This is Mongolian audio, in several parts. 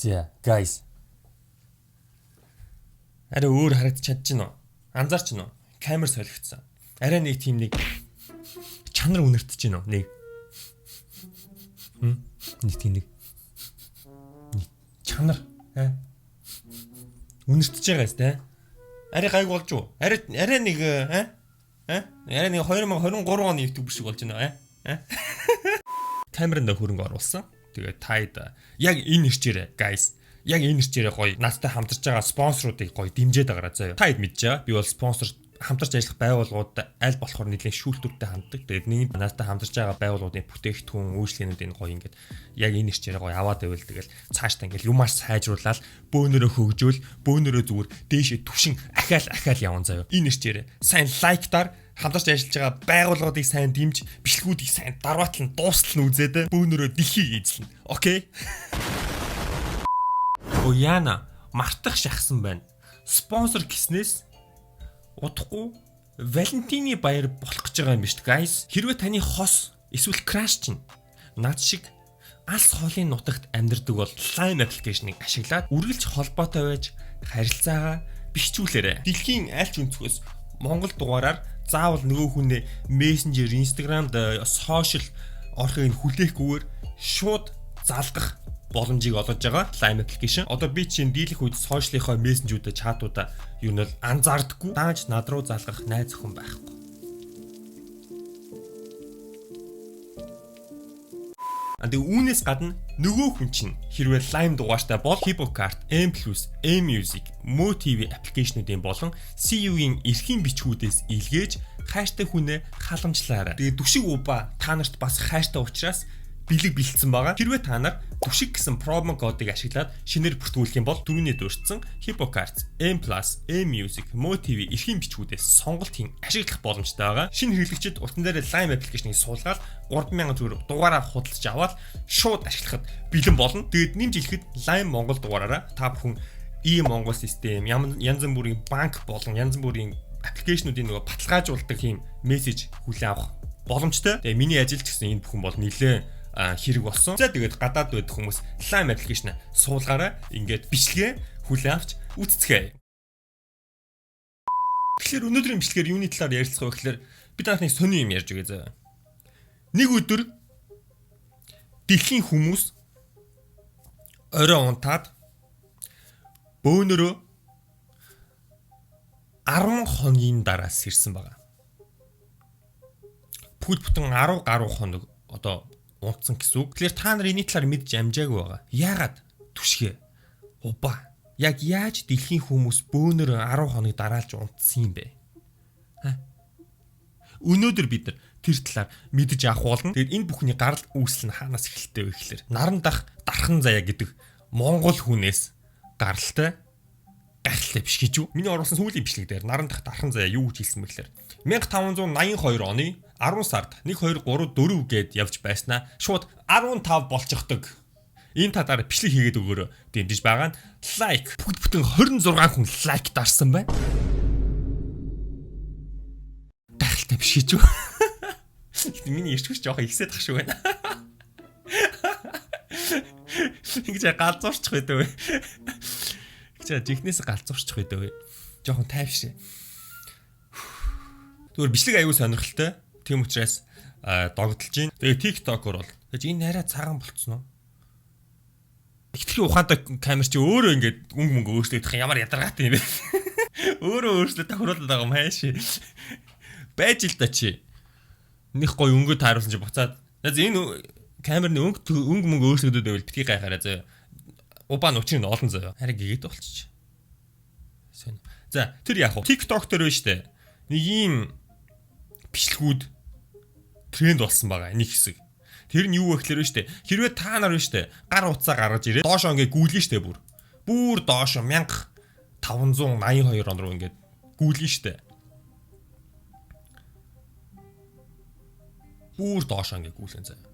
За, guys. Арай өөр харагдаж чадчихна уу? Анзаарч байна уу? Камер солигдсон. Арай нэг тийм нэг чанар үнэртэж байна уу? Нэг. Нэг тийм нэг чанар үнэртэж байгаа сте. Арай гайг болж юу? Арай нэг арай нэг 2023 оны YouTube шиг болж байна камеранд хөрөнгө оруулсан. Тэгээ таад яг энэ ирчээрээ guys. Яг энэ ирчээрээ гоё наастай хамтарч байгаа спонсоруудыг гоё дэмжиж байгаараа заяа. Таад мэдж байгаа. Би бол спонсор хамтарч ажиллах байгууллагуудад аль болохоор нэлээд шүүлтүүртэй ханддаг. Тэгээд нэг наастай хамтарч байгаа байгууллагуудын бүтээгдэхүүн үйлчлэгнүүдийн гоё ингээд яг энэ ирчээрээ гоё аваад байвал тэгэл цаашдаа ингээд юмар сайжруулаад бөөнөрөө хөгжөөл бөөнөрөө зүгээр дээшээ түшин ахаал явна заяа. Энэ ирчээрээ сайн лайктаар хамтарч ажиллаж байгаа байгууллагуудыг сайн дэмж, бичлэгүүдийг сайн дарваатлан дуустал нь үзээд бөөнөрөө дэлхийг эзлэнэ. Окей? Яна мартах шахсан байна. Спонсор гиснээс удахгүй Валентины баяр болох гэж байгаа юм биш үү, guys? Хэрвээ таны хос эсвэл краш чинь над шиг алс хоолын нутагт амьдардаг бол Line application-ыг ашиглаад үргэлж холбоотой байж харилцаагаа бэхжүүлээрэй. Дэлхийн аль ч өнцгөөс Монгол дугаараар заавал нөгөө хүнээ Messenger, Instagram-д social орохыг хүлээхгүйгээр шууд залгах боломжийг олгож байгаа Line application. Одоо би чинь дийлэх үед social-ийнхоо мессенжүүдэд чатуудаа юу нь бол анзаардаггүй. Дааж над руу залгах найз охин байхгүй. Тэгээ үүнээс гадна нөгөө хүн чинь хэрвээ Line дугаартай бол HippoCart, M+, M-Music, MoTV аппликейшнуудын болон CU-ийн эрхийн бичгүүдээс илгээж хайртай хүнээ халамжлаарай. Тэгээ түшиг уба та нарт бас хайртай учраас бэлэг бэлдсэн байгаа. Хэрвээ та нар түшиг гэсэн промо кодыг ашиглаад шинээр бүртгүүлэх юм бол дөрөвний дурдсан HippoCart, M+, M-Music, MoTV эрхийн бичгүүдээс сонголтын ашиглах боломжтой байгаа. Шинэ хэрэглэгчид утсан дээр Line application-ыг суулгаад 3000 төгрөг дугаараар худалдаж аваад шууд ашиглахад бэлэн болно. Тэгээд нэмж хэлэхэд Line Монгол дугаараараа та бүхэн e-Монгол систем, янз бүрийн банк болон янз бүрийн аппликейшнуудын нөгөө баталгаажуулдаг тийм мессеж хүлээн авах боломжтой. Тэгээ миний ажил ч гэсэн энэ бүхэн бол нэлээд хэрэг болсон. За тэгээд гадаад байдаг хүмүүс Line application суулгаараа ингээд бичлэгээ хүлээн авч үзцгээе. Тэгэхээр өнөөдрийн бичлэгээр юуны талаар ярилцах вэ гэхээр бид анхны сони юм ярьж байгаа заа. Нэг өдөр дэлхийн хүмүүс орой унтаад бөөнөрөө 10 хоногийн дараас ирсэн байгаа. Бүтэн 10 гаруй хоног одоо унтсан гэсэн үг. Тэгэхээр та нар энэ талаар мэдж амжаагүй байгаа. Яагаад түшгэ? Уба. Яг яаж дэлхийн хүмүүс бөөнөр 10 хоног дараалж унтсан юм бэ? Өнөөдөр бид нар тэр талаар мэдж авах болно. Тэгэд энэ бүхний гарал үүсэл нь хаанаас эхэлтэй вэ гэхээр наран дах дархан заяа гэдэг монгол хүнээс гаралтай гайхалтай биш гэж юу? Миний оруулсан сүүлийн бичлэг дээр наран дах дархан заяа юу гэж хэлсэн бэ гэхээр 1582 оны 10 сард 1 2 3 4 гээд явж байснаа шууд 15 болчихдог. Энэ татаар бичлэг хийгээд өгөөрэй. Дэмжиж байгаа нь лайк. Бүтэн 26 хүн лайк дарсан байна. Гайхалтай биш гэж юу? Миний ирчгүүч жоохон ихсээд тах шүү байна. Ингэж галзуурчих байдаг вэ? Гэж жихнээс галзуурчих байдаг вэ? Жоохон тайвшээ. Тэгвэл бичлэг аягүй сонирхолтой. Тийм учраас догдолж байна. Тэгээ TikTok-оор бол тэгэж энэ арай цагаан болцсон уу? Ихтгэхийн ухаантай камер чи өөрөө ингээд мөнгө өөрчлөгдөх ямар ядаргаатай юм бэ? Өөрөө өөрчлөлтөд хөрөлдөд байгаа юм хайш. Байж л та чи. Них гой өнгө тааруулсан чи буцаад. Энэ камерны мөнгө өөрчлөгдөд байвал битгий гайхаараа заяа. Убаа нь учрыг олон заяа. Харин гэгээд болчих. За тэр яах вэ? TikTok дээр байна штэ. Нэг ийм бичлэгүүд тренд болсон байгаа нэг хэсэг. Тэр нь юу вэ гэхээр штэ. Хэрвээ та нар штэ гар утсаа гаргаж ирээд доошоо ингээ гүйлгэн штэ бүр. Бүр доошоо 1582 он руу ингээ гүйлгэн штэ. Бүр доошоо ингээ гүйлгэн заяа.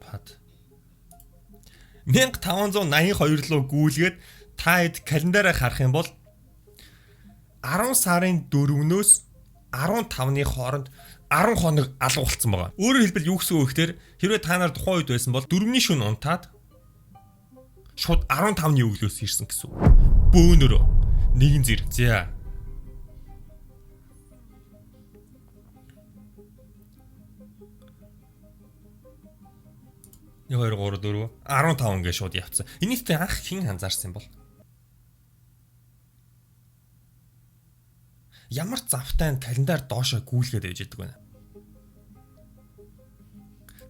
Пад 1582 руу гүйлгээд та хэд календараа харах юм бол 10 сарын 4-өөс 15-ны хооронд 10 хоног алга болцсон байгаа. Өөрөөр хэлбэл юу гэсэн үг гэхээр хэрвээ та нар тухайн үед байсан бол 4-ний шөнө унтаад шууд 15-ны өглөөс ирсэн гэсэн үг. Бөөнөрөө нэгэн зэрэг. За. 1 2 3 4 15 гэж шууд явцсан. Энийт анх хэн анзаарсан юм бол? Ямар завтай календар доошоо гүйлгээд байж идэг байна.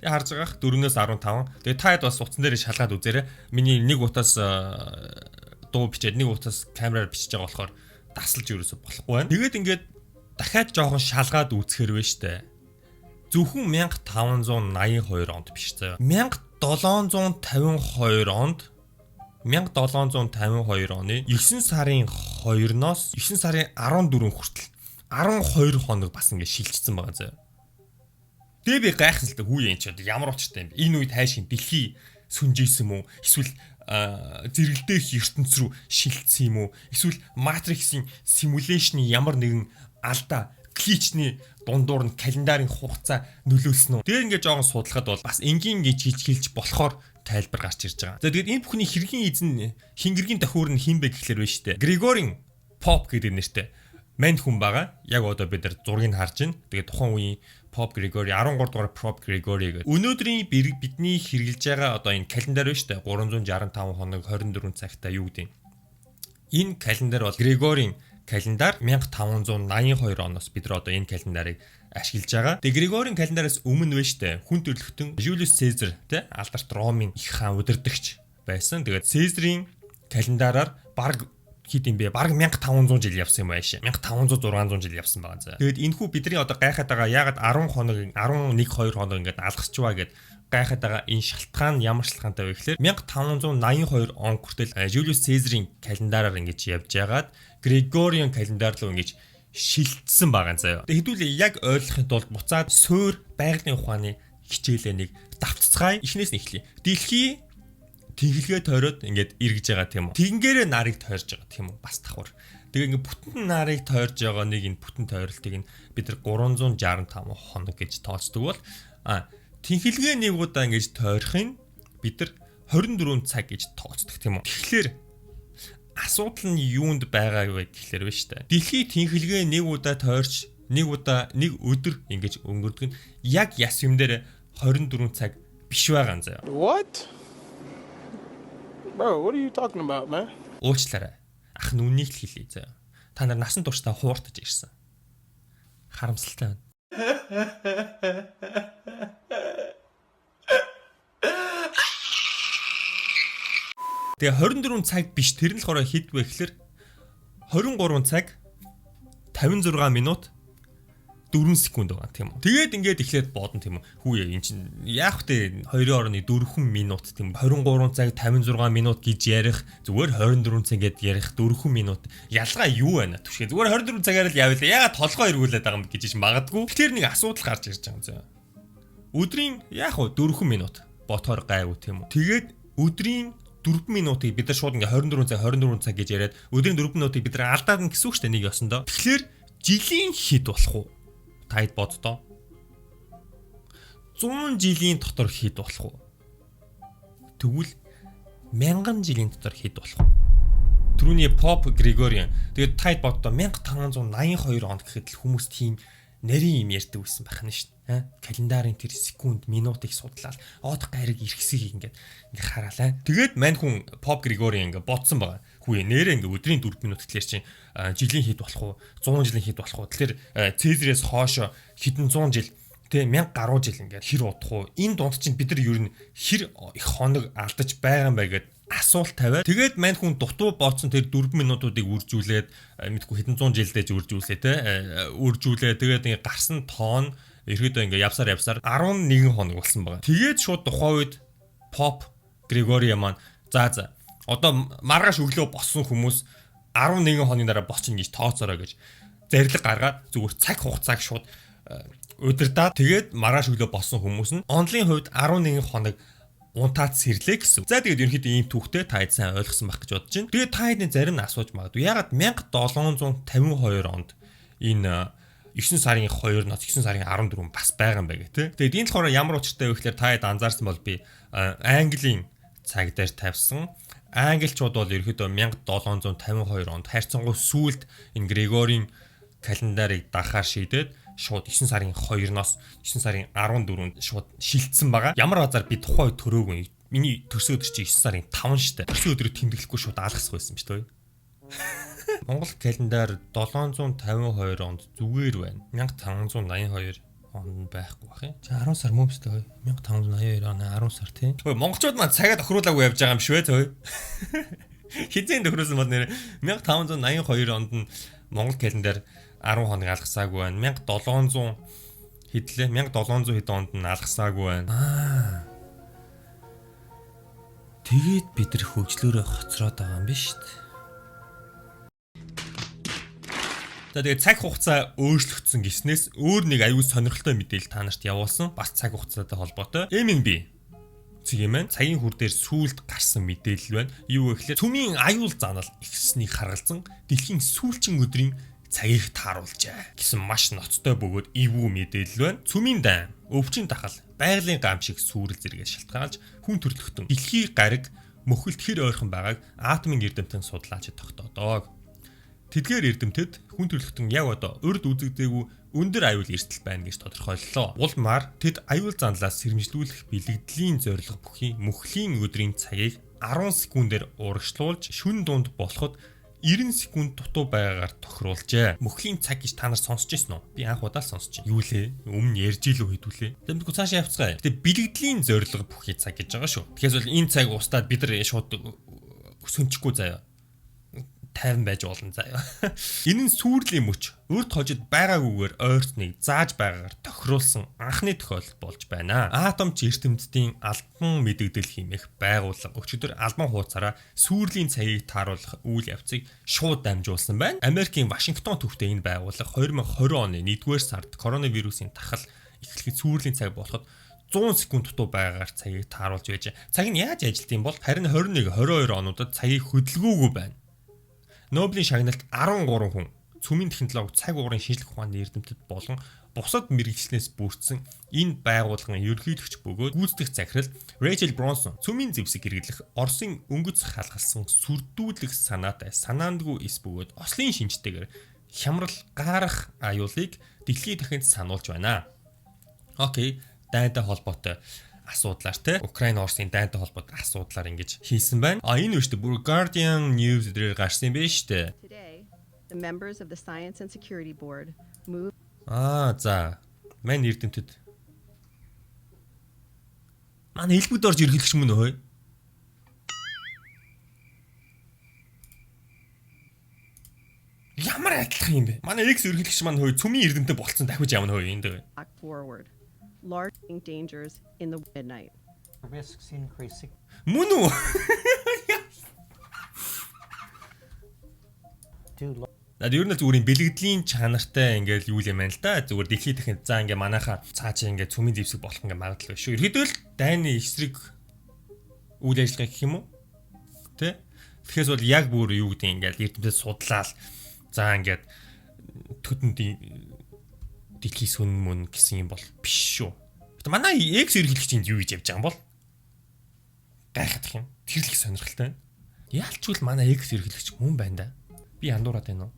Тэгээ харж байгаах 4-өөс 15. Тэгээ таад бас утсан дээр шалгаад үзээрэй. Миний нэг утаас дуу бичээд нэг утаас камераар бичиж байгаа болохоор дасалж ерөөсө болохгүй байна. Тэгээд ингээд дахиад жоохон шалгаад үзэхэр вэ штэ. Зөвхөн 1582 онд биш заяа. 1752 онд 1752 оны 9 сарын 2-ноос 9 сарын 14 хүртэл 12 хоног бас ингэ шилжчихсэн байгаа заяа. Тэгээ би гайхсан л да хүү юм ч ямар учиртай юм бэ? Энэ үед хайшин дэлхий сүнжээсэн юм уу? Эсвэл зэрэгэлдэх ертөнц рүү шилжсэн юм уу? Эсвэл матриксийн симуляшны ямар нэгэн алдаа кличний дундуур нь календарын хугацаа нөлөөлсөн үү? Тэгээ ингээд жоохон судлахад бол бас энгийн гэж хэлж болохоор тайлбар гарч ирж байгаа. За тэгээд энэ бүхний хэргийн эзэн хингэргийн тохиор нь хин бэ гэхлээр байна шүү дээ. Григорийн Поп гэдэг нэртэй мань хүн байгаа. Яг одоо бид нар зургийг харж байна. Тэгээд тухайн үеийн Поп Григори 13 дугаар Поп Григори гэдэг. Өнөөдрийн бидний хэрэгжилж байгаа одоо энэ календар байна шүү дээ. 365 хоног 24 цагтаа юу гэдэг. Энэ календар бол Григорийн календар 1582 оноос бид нар одоо энэ календарыг ашиглаж байгаа. Тэгээ Григорийн календараас өмнө вэ штэ хүн төрлөختөн Жюлиус Цезар тэ алдарт Ромын их хаан удирдагч байсан. Тэгээд Цезарийн календараар баг хэд юм бэ? Баг 1500 жил явсан юм байшаа. 1500 600 жил явсан байгаа заа. Тэгээд энэхүү бидний одоо гайхаад байгаа ягаад 10 хоног 11 2 хоног ингээд алгасчваа гэд гайхаад байгаа энэ шалтгаан ямар шалтгаантай вэ гэхээр 1582 он хүртэл Жюлиус Цезарийн календараар ингэж явж байгаад Григориан календар руу ингэж шилжсэн байгаа заяа. Тэгээ хэдүүлээ яг ойлгохын тулд буцаад суур байгалийн ухааны хичээлээ нэг давтцгаая. Эхнээс нь эхлэе. Дэлхий тэнхлэгээ тойроод ингээд эргэж байгаа тийм үү. Тэнгэрээ нарыг тойрж байгаа тийм үү. Бас давхар. Тэгээ ингээд бүтэн нарыг тойрж байгаа нэг энэ бүтэн тойролтыг нь бид нар 365 хоног гэж тооцдог бол тэнхлэгээ нэг удаа ингэж тойрохын бид нар 24 цаг гэж тооцдог тийм үү. Тэгэхээр асуудал нь юунд байгаа вэ гэхлээр байна шүү дээ. Дэлхий тэнхлэгээ нэг удаа тойрч нэг удаа нэг өдөр ингэж өнгөрдөг нь яг яс юм дээр 24 цаг биш байгаа заяа. What? Bro, what are you talking about, man? Уучлаарай. Ах нүнийг л хэлье заяа. Та нар насан туршдаа хууртаж ирсэн. Харамсалтай байна. Тэгээ 24 цаг биш тэр нь болохоор хэд вэ гэхээр 23 цаг 56 минут 4 секунд байгаа тийм үү. Тэгээд ингээд эхлээд бодно тийм үү. Хүүе эн чинь яах вэ? 2.4 минут тийм 23 цаг 56 минут гэж ярих зүгээр 24 цаг гэд ярих 4 минут ялгаа юу байна? Түшгээ зүгээр 24 цагаар л явъя. Ягаад толгой эргүүлээд байгаа юм гэж магадгүй. Тэр нэг асуудал гарч ирж байгаа юм зөө. Өдрийн яах вэ? 4 минут ботоор гайгүй тийм үү. Тэгээд өдрийн 4 минутыг бид нар шууд ингээ 24 цаг гэж яриад өдрийн 4 минутыг бид нар алдаад нь гэсэн үг шүү дээ нэг ёсондоо. Тэгэхээр жилийн хэд болох уу? Таад боддоо. 100 жилийн дотор хэд болох уу? Тэгвэл 1000 жилийн дотор хэд болох уу? Түрүүний Поп Григориан. Тэгээд таад боддоо 1582 онд гэхэд л хүмүүс тийм нарийн юм ярьдаг байсан байх нь шүү дээ. Календарын тэр секунд, минутыг судлаад одох гариг иргэсгийг ингээд хараалаа. Тэгээд мань хүн Поп Григориан ингээд бодсон байгаа. Хүүе нэрээ ингээд өдрийн 4 минут гэхлээр чинь жилийн хэд болох уу? 100 жилийн хэд болох уу? Тэгэхээр Цезарээс хоошо хэдэн 100 жил тэ 1000 гаруй жил ингээд хэр удах уу? Энэ дунд чинь бид нар ер нь хэр их хоног алдаж байгаа юм бэ гэдэг асуулт тавиад тэгээд мань хүн дутуу бооцсон тэр 4 минутуудыг үржүүлээд мэдгүй хэдэн 100 жилдээ үржүүлээ те үржүүлээ тэгээд ингээ гарсан тоон ерөөдөө ингээ явсаар 11 хоног болсон байгаа. Тэгээд шууд тухайн үед Поп Григориа маань за одоо маргааш өглөө боссон хүмүүс 11 хоногийн дараа босчихно гэж тооцоорой гэж зарлиг гаргаад зүгээр цаг хугацааг шууд удирдаад тэгээд маргааш өглөө боссон хүмүүс нь онлын хувьд 11 хоног унтаад сэрлээ гэсэн. За тэгээд ерөнхийдөө ийм түүхтэй та хэд сайн ойлгосон байх гэж бодож байна. Тэгээд та хэдийн зарим нь асууж магадгүй. Ягаад 1752 онд энэ 9 сарын 2 ноц 9 сарын 14 бас байгаа юм бэ гэх тээ. Тэгээд энэ болохоор ямар учиртай вэ гэхээр та хэд анзаарсан бол би Английн цаг дээр тавьсан. Англичууд бол ерөөдөө 1752 онд хайрцангуй сүүлд энэ Грегорийн календарыг дахаар шийдээд шууд 9 сарын 2-ноос 9 сарын 14-нд шууд шилжсэн байгаа. Ямар базар би тухайн үед төрөөгүй. Миний төрсөн өдөр чи 9 сарын 5 штэ. Төрсөн өдрөө тэмдэглэхгүй шууд алгасах байсан юм шүү дээ. Монгол календар 752 онд зүгээр байна. 1582 он байхгүй бах юм. Чи 10 сар мөн биз дээ. 1582 оны 10 сар тийм. Тэгвэл монголчууд маань цагаа тохируулаагүй явж байгаа юм шүү дээ. Хизээ тохируулсан бол нэр 1582 онд нь Монгол календар 10 хоног алгасаагүй байна. 1700 хэдлээ. 1700 хэд онд нь алгасаагүй байна. Тэгээд бид нар хөгжлөөрөө хоцроод байгаа юм биш үү? За тэгээд цаг хугацаа өөрчлөгдсөн гэснээс өөр нэг аюул сонирхолтой мэдээлэл та нарт явуулсан. Бас цаг хугацаатай холбоотой. MNB цэгийн маань цагийн хүр дээр сүүлд гарсан мэдээлэл байна. Юу вэ гэхээр цөмийн аюул занал ихснийг харгалзан дэлхийн сүүлчийн өдрийн цагийг тааруулжээ гэсэн маш ноцтой бөгөөд эвгүй мэдээлэл байна. Цөмийн дан, өвчин дахал, байгалийн гам шиг сүрэл зэрэгээс шалтгаалж хүн төрлөختөн дэлхийн гариг мөхөлт хэр ойрхон байгааг атомын эрдэмтэн судлаачид тогтоодог. Тэдгээр эрдэмтэд хүн төрлөختөн яг одоо урд үзэгдээгүй өндөр аюул эрсдэл байна гэж тодорхойллоо. Улмаар тэд аюул занлаас сэрэмжлүүлэх бэлгэдлийн зорилго бүхий мөхлийн өдрийн цагийг 10 секундээр урагшлуулж шүн дунд болоход 90 секунд дутуу байгаагаар тохируулжээ. Мөхлийн цаг гэж та нар сонсч ирсэн үү? Би анх удаа сонсч байна. Юу лээ? Өмнө ярьж илүү хэдүүлээ. Тэмдэггүй цаашаа явцгаая. Гэтэ бэлгэдлийн зорилго бүхий цаг гэж байгаа шүү. Тэгэхээр бол энэ цаг устдаад бид нар шууд өсөмчихгүй заяа. 50 байж болно заяа. Энэ нь сүрлийн мөч урд хожид байгаагүйгээр ойртныг зааж байгаагаар тохируулсан анхны тохиолдол болж байна. Атомч эрдэмтдийн албан мэдэгдэл хэмээх байгууллага өчигдөр албан хуудасаараа сүрлийн цагийг тааруулах үйл явцыг шууд дамжуулсан байна. Америкийн Вашингтон төвтэй энэ байгууллага 2020 оны 1-р сард коронавирусын тахал эхлэхэд сүрлийн цаг болоход 100 секунд дутуу байгаагаар цагийг тааруулж байж. Цаг нь яаж ажилт юм бол харин 21, 22 онуудад цагийг хөдөлгөөгүй байна. Нобелийн шагналт 13 хүн цөмийн технологи цаг уурын шинжлэх ухааны эрдэмтэд болон бусад мэрэгчлэнээс бүрдсэн энэ байгууллагын ерөнхийлөгч бөгөөд гүйцэтгэх захирал Рэйчел Бронсон цөмийн зэвсэг хэрэглэх Оросын өнгөц халахалсан сүрдүүлэх санаатай санаандгүй эс бөгөөд ослын шинжтэйгээр хямрал гарах аюулыг дэлхийн дахинд сануулж байна. Окей, дайнтай холбоотой асуудлаар те Украин Оросын дайнтай холбоотой асуудлаар ингэж хийсэн байна. Энэ үештэй бүр Guardian News дээр гарсан юм байна шүү дээ. The members of the Science and Security Board move За. Мань эрдэмтэд. Манай хэлбэгд орж ерхийлэгч мөн өө. Ямар адилхан юм бэ? Манай X ерхийлэгч маань хөөе цөмийн эрдэмтэд болцсон дахиж явна хөөе энэ дээ. forward. Large dangers in the midnight. Risks increasing. Мөн үү? Наад ер нь зүгээр бэлгэдлийн чанартай ингээл юу юм байна л да. Зүгээр дэлхийд дахин за ингээ манайхаа цаачаа ингээ цөмийн зэвсэг болох ингээ магадлал шүү. Ерөөдөө л дайны эсрэг үйл ажиллагаа гэх юм уу? Тэ? Тэгэхээс бол яг бүр юу гэдэг ингээл эрдэмтэд судлаад за ингээд төдөндийн дэлхийн сүн мөн гэсэн юм бол биш шүү. Гэтэ манай X ерхийлэгч энд юу гэж явж байгаа юм бол гайхах юм. Тэр л их сонирхолтой байна. Яалчгүй манай X ерхийлэгч мөн байна да. Би андуураад байна уу?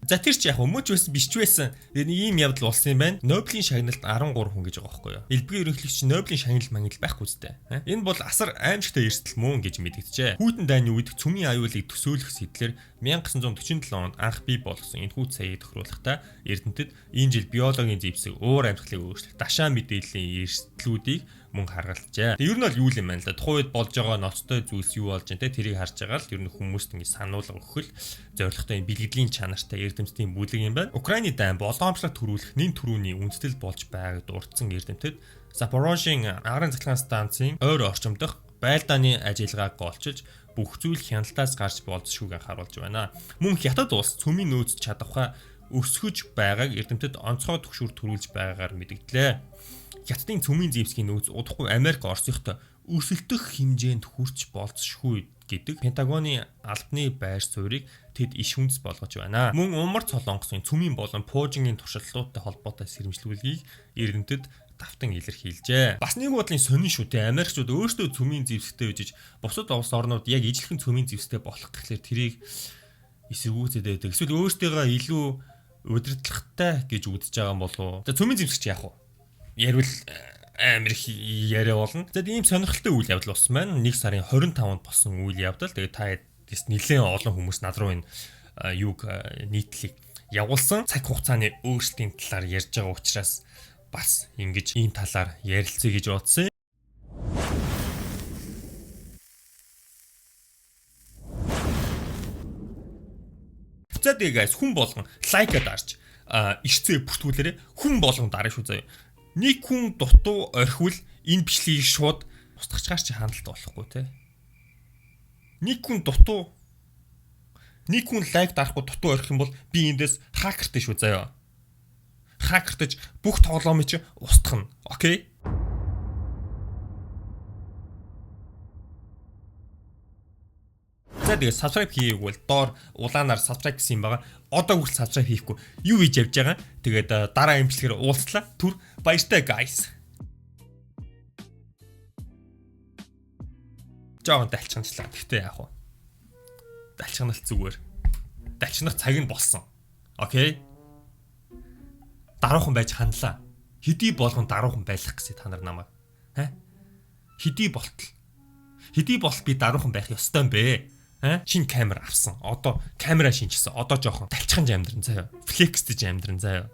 За тэр ч яг өмөч байсан биш ч байсан. Ийм явдал болсон юм байна. Нобелийн шагналт 13 хүн гэж байгаа байхгүй юу? Элбэгийн ерөнхийлөгч Нобелийн шагнал мангал байхгүй үстэй. Энэ бол асар аимшигтай эрсдэл мөн гэж мэдэгджээ. Хүйтэн дайны үед цөмийн аюулыг төсөөлөх сэтлэр 1947 онд анх бий болгосон энэ хүүт цагийг тохируулахдаа эрдэмтэд энэ жил биологийн зэвсэг уур амьсгалыг өөрчлөх дашаа мэдээллийн эрсдлүүдийг мөн харгалжээ. Ер нь бол юу юм байна л да. Тухайн үед болж байгаа ноцтой зүйлс юу болж байна те тэрийг харж байгаа л ер нь хүмүүст ингэ сануулга өгөх зорилготой бэлгэдлийн чанартай эрдэмтдийн бүлэг юм байна. Украины дайн болгоомжлог төрүүлэх нэн төрүүний үндэслэл болж байгааг дурдсан эрдэмтэд Запорожийн агарын цахилгаан станцын ойр орчим дахь байлдааны ажиллагааг голчилж бүх зүйл хяналтаас гарч болзошгүйг харуулж байна. Мөн хятад улс цөмийн нөөц чадвараа өсгөж байгааг эрдэмтэд онцгой төгшөр төрүүлж байгаагаар мэдгдлээ. Хятадын цөмийн зэвсгийн нөөц удахгүй Америк Оросынхтой өрсөлдөх хэмжээнд хүрч болцшгүй гэдэг Пентагоны албаны байр суурийг тэд иш үндэс болгож байна. Мөн Умар Солонгосын цөмийн болон пуужингийн туршилтуудтай холбоотой сэрэмжлүүлгийг Эрдэнэтэд давтан илэрхийлжээ. Бас нэг бодлын сонин шүү те. Америкчууд өөрсдөө цөмийн зэвсэгтэй үжиж бусад улс орнууд яг ижилхэн цөмийн зэвсэгтэй болох гэхлээр тэрийг эсэргүүцээд байдаг. Эсвэл өөртөөгөө илүү удирдлагатай гэж үзэж байгаа юм болов уу? За цөмийн зэвсэгч яах вэ? Ярил Америк яриа болно. За ийм сонирхолтой үйл явдал болсон байна. 1 сарын 25-нд болсон үйл явдал. Тэгээ та нэлээд олон хүмүүс над руу энэ юуг нийтлэг явуулсан. Цаг хугацааны өөрчлөлтийн талаар ярьж байгаа учраас бас ингэж ийм талаар ярилцъя гэж бодсон. За тэгээ guys хүн болгон лайкад дарж ирцээ бүртгүүлээрэ хүн болгон дарах шүү заяа. Нэг хүн дутуу орхивол энэ бичлэгийг шууд устгахчаар чи хандлт болохгүй те. Нэг хүн лайк дарахгүй дутуу орхих юм бол би эндээс хакертэй шүү заяа. Хакертаж бүх тоглоомыг чи устгах нь. Окей? За тэгээ subscribe хийгээгүй бол доор улаанаар subscribe гэсэн юм байгаа. Одоо хүртэл subscribe хийхгүй юу хийж явж байгаа. Тэгээд дараа имжлэгээр уулзлаа. Түр баяртай guys. Жаахан далчганчлаа. Гэхдээ яах вэ? Далчганал зүгээр. Далчнах цаг нь болсон. Окей? Даруухан байж хандлаа. Хэдий болгон даруухан байх гэсэн та нар намайг. Хэдий болтол би даруухан байх ёстой юм бэ? Шинэ камер авсан. Одоо камера шинжилсэн. Одоо жоохон далчхан амдран заяа. Флекс гэж амдран заяа.